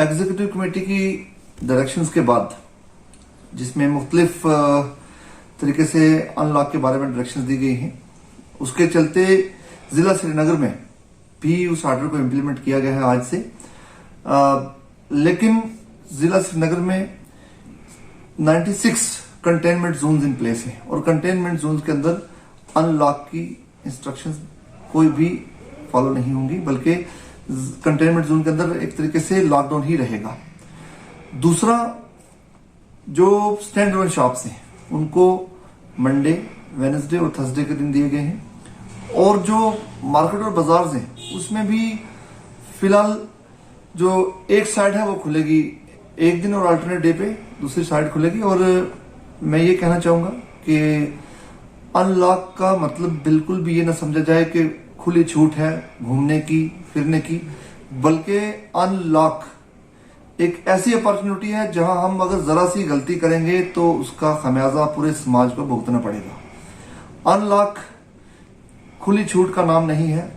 Executive committee की directions के बाद, जिसमें मुख्तलिफ तरीके से अनलॉक के बारे में डायरेक्शंस दी गई हैं, उसके चलते जिला श्रीनगर में भी उस आर्डर को इम्प्लीमेंट किया गया है आज से। लेकिन जिला श्रीनगर में 96 कंटेनमेंट जोन्स इन प्लेस हैं और कंटेनमेंट जोन्स के अंदर अनलॉक की इंस्ट्रक्शंस कोई भी फॉलो नहीं होंगी, बल्कि कंटेनमेंट जोन के अंदर एक तरीके से लॉकडाउन ही रहेगा। दूसरा, जो स्टैंड अलोन शॉप्स हैं उनको मंडे, वेडनेसडे और थर्सडे के दिन दिए गए हैं, और जो मार्केट और बाजार हैं उसमें भी फिलहाल जो एक साइड है वो खुलेगी एक दिन और अल्टरनेट डे पे दूसरी साइड खुलेगी। और मैं ये कहना चाहूंगा कि अनलॉक का मतलब बिल्कुल भी ये ना समझा जाए कि खुली छूट है घूमने की फिरने की, बल्कि अनलॉक एक ऐसी अपॉर्चुनिटी है जहां हम अगर जरा सी गलती करेंगे तो उसका खमियाजा पूरे समाज को भुगतना पड़ेगा। अनलॉक खुली छूट का नाम नहीं है।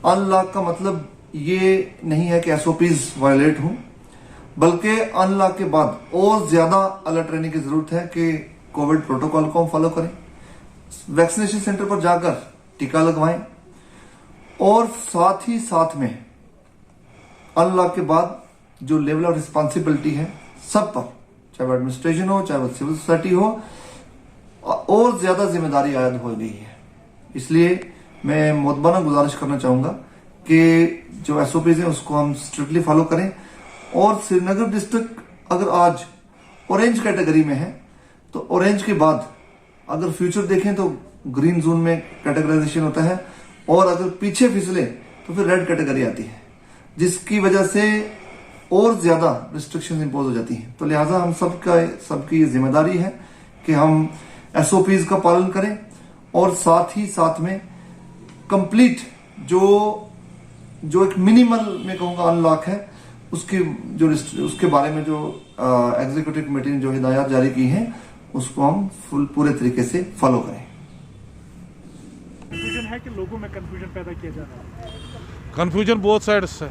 अनलॉक का मतलब ये नहीं है कि एसओपीज वायलेट हों, बल्कि अनलॉक के बाद और ज्यादा अलर्ट रहने की जरूरत है कि कोविड प्रोटोकॉल को हम फॉलो करें, वैक्सीनेशन सेंटर पर जाकर टीका लगवाएं, और साथ ही साथ में अनलॉक के बाद जो लेवल ऑफ रिस्पॉन्सिबिलिटी है सब पर, चाहे वो एडमिनिस्ट्रेशन हो चाहे वो सिविल सोसाइटी हो, और ज्यादा जिम्मेदारी आयद हो गई है। इसलिए मैं मुतबाना गुजारिश करना चाहूंगा कि जो एसओपीज हैं उसको हम स्ट्रिक्टली फॉलो करें। और श्रीनगर डिस्ट्रिक्ट अगर आज ऑरेंज कैटेगरी में है तो ऑरेंज के बाद अगर फ्यूचर देखें तो ग्रीन जोन में कैटेगराइजेशन होता है, और अगर पीछे फिसले तो फिर रेड कैटेगरी आती है, जिसकी वजह से और ज्यादा रिस्ट्रिक्शंस इंपोज हो जाती हैं। तो लिहाजा हम सबकी जिम्मेदारी है कि हम एसओपीज का पालन करें, और साथ ही साथ में कंप्लीट जो एक मिनिमल में कहूंगा अनलॉक है उसके बारे में जो एग्जीक्यूटिव कमेटी ने जो हिदायत जारी की हैं उसको हम पूरे तरीके से फॉलो करें। कंफ्यूजन है कि लोगों में कंफ्यूजन पैदा किया जा रहा है। कंफ्यूजन बोथ साइड से,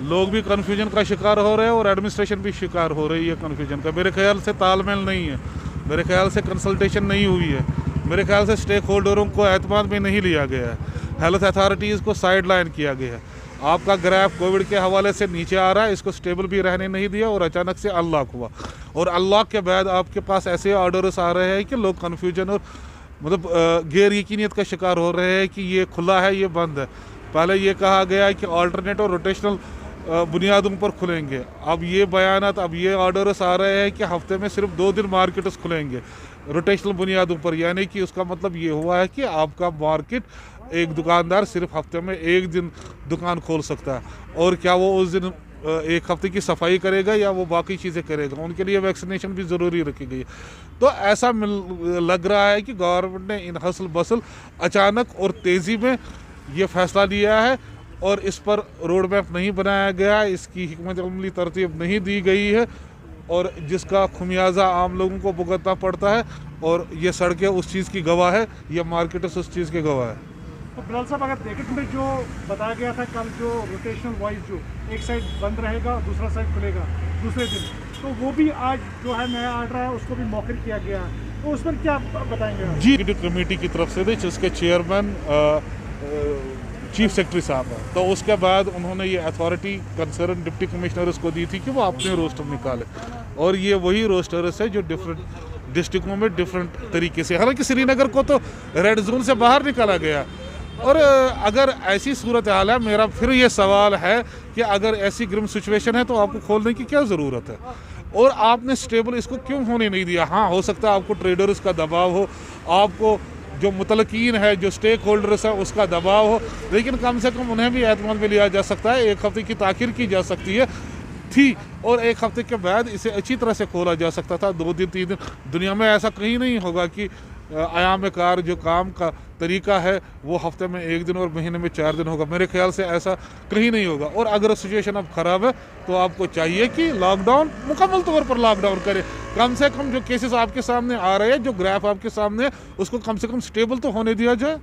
लोग भी कंफ्यूजन का शिकार हो रहे हैं और एडमिनिस्ट्रेशन भी शिकार हो रही है कंफ्यूजन का। मेरे ख्याल से तालमेल नहीं है, मेरे ख्याल से कंसल्टेशन नहीं हुई है, मेरे ख्याल से स्टेक होल्डरों को एतमाद में नहीं लिया गया है, हेल्थ अथॉरिटीज़ को साइड लाइन किया गया है। आपका ग्राफ कोविड के हवाले से नीचे आ रहा है, इसको स्टेबल भी रहने नहीं दिया, और अचानक से अनलॉक हुआ, और अनलॉक के बाद आपके पास ऐसे ऑर्डर्स आ रहे हैं कि लोग कन्फ्यूजन और मतलब गैर यकीनियत का शिकार हो रहे हैं कि ये खुला है ये बंद है। पहले ये कहा गया है कि अल्टरनेट और रोटेशनल बुनियादों पर खुलेंगे, अब ये बयानात, अब ये ऑर्डर्स आ रहे हैं कि हफ्ते में सिर्फ 2 दिन मार्केट्स खुलेंगे रोटेशनल बुनियादों पर। यानी कि उसका मतलब ये हुआ है कि आपका मार्केट, एक दुकानदार सिर्फ हफ्ते में 1 दिन दुकान खोल सकता है, और क्या वो उस दिन 1 हफ्ते की सफाई करेगा या वो बाकी चीज़ें करेगा, उनके लिए वैक्सीनेशन भी ज़रूरी रखी गई है। तो ऐसा लग रहा है कि गवर्नमेंट ने इन हसल बसल अचानक और तेज़ी में ये फैसला लिया है, और इस पर रोड मैप नहीं बनाया गया, इसकी हिकमत अमली तरतीब नहीं दी गई है, और जिसका खुमियाजा आम लोगों को भुगतना पड़ता है, और ये सड़कें उस चीज़ की गवाह है, ये मार्केट्स उस चीज़ के गवाह है। तो बिलाल साहब, अगर ब्रैकेट में जो बताया गया था कल, जो रोटेशनल वाइज जो एक साइड बंद रहेगा दूसरा साइड खुलेगा दूसरे दिन, तो वो भी आज जो है नया ऑर्डर है उसको भी मौखर किया गया, तो उस पर क्या बताएंगे आप? जी, एग्जीक्यूटिव कमेटी की तरफ से जिसके चेयरमैन चीफ सेक्रेटरी साहब हैं, तो उसके बाद उन्होंने ये अथॉरिटी कंसर्न डिप्टी कमिश्नर्स को दी थी कि वो अपने रोस्टर निकाले, और ये वही रोस्टर्स है जो डिफरेंट डिस्ट्रिक्टों में डिफरेंट तरीके से, हालांकि श्रीनगर को तो रेड जोन से बाहर निकाला गया। और अगर ऐसी सूरत हाल है, मेरा फिर ये सवाल है कि अगर ऐसी ग्रिम सिचुएशन है तो आपको खोलने की क्या ज़रूरत है, और आपने स्टेबल इसको क्यों होने नहीं दिया? हाँ, हो सकता है आपको ट्रेडर्स का दबाव हो, आपको जो मुतलकीन है, जो स्टेक होल्डर्स है उसका दबाव हो, लेकिन कम से कम उन्हें भी एतमाद में लिया जा सकता है। 1 हफ्ते की ताख़ीर की जा सकती है थी, और 1 हफ्ते के बाद इसे अच्छी तरह से खोला जा सकता था, 2 दिन 3 दिन। दुनिया में ऐसा कहीं नहीं होगा कि आयाम कार जो काम का तरीका है वो हफ्ते में 1 दिन और महीने में 4 दिन होगा। मेरे ख्याल से ऐसा कहीं नहीं होगा। और अगर सिचुएशन अब ख़राब है तो आपको चाहिए कि लॉकडाउन, मुकम्मल तौर पर लॉकडाउन करें। कम से कम जो केसेस आपके सामने आ रहे हैं, जो ग्राफ आपके सामने है, उसको कम से कम स्टेबल तो होने दिया जाए।